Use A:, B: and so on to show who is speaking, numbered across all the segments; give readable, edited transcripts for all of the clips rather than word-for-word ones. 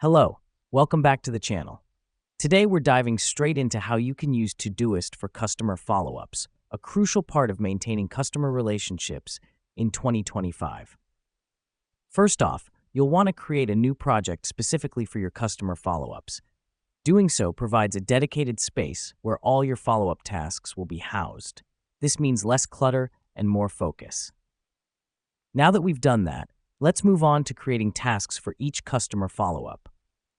A: Hello, welcome back to the channel. Today we're diving straight into how you can use Todoist for customer follow-ups, a crucial part of maintaining customer relationships in 2025. First off, you'll want to create a new project specifically for your customer follow-ups. Doing so provides a dedicated space where all your follow-up tasks will be housed. This means less clutter and more focus. Now that we've done that, let's move on to creating tasks for each customer follow-up.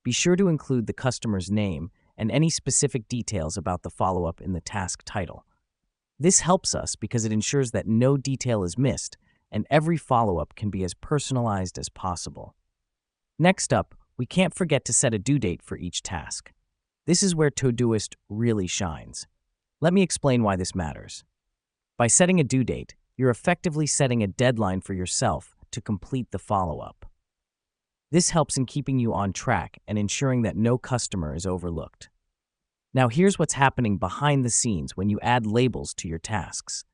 A: Be sure to include the customer's name and any specific details about the follow-up in the task title. This helps us because it ensures that no detail is missed and every follow-up can be as personalized as possible. Next up, we can't forget to set a due date for each task. This is where Todoist really shines. Let me explain why this matters. By setting a due date, you're effectively setting a deadline for yourself to complete the follow-up. This helps in keeping you on track and ensuring that no customer is overlooked. Now here's what's happening behind the scenes when you add labels to your tasks.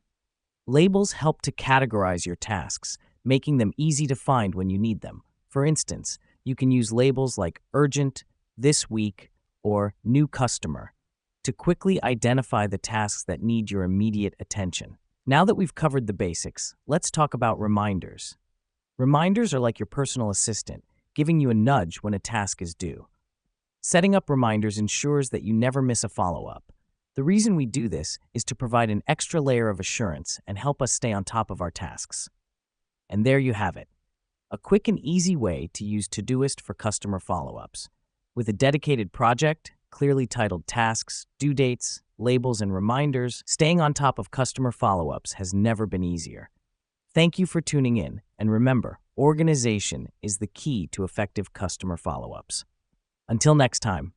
A: Labels help to categorize your tasks, making them easy to find when you need them. For instance, you can use labels like urgent, this week, or new customer to quickly identify the tasks that need your immediate attention. Now that we've covered the basics, let's talk about reminders. Reminders are like your personal assistant, giving you a nudge when a task is due. Setting up reminders ensures that you never miss a follow-up. The reason we do this is to provide an extra layer of assurance and help us stay on top of our tasks. And there you have it, a quick and easy way to use Todoist for customer follow-ups. With a dedicated project, clearly titled tasks, due dates, labels, and reminders, staying on top of customer follow-ups has never been easier. Thank you for tuning in, and remember, organization is the key to effective customer follow-ups. Until next time.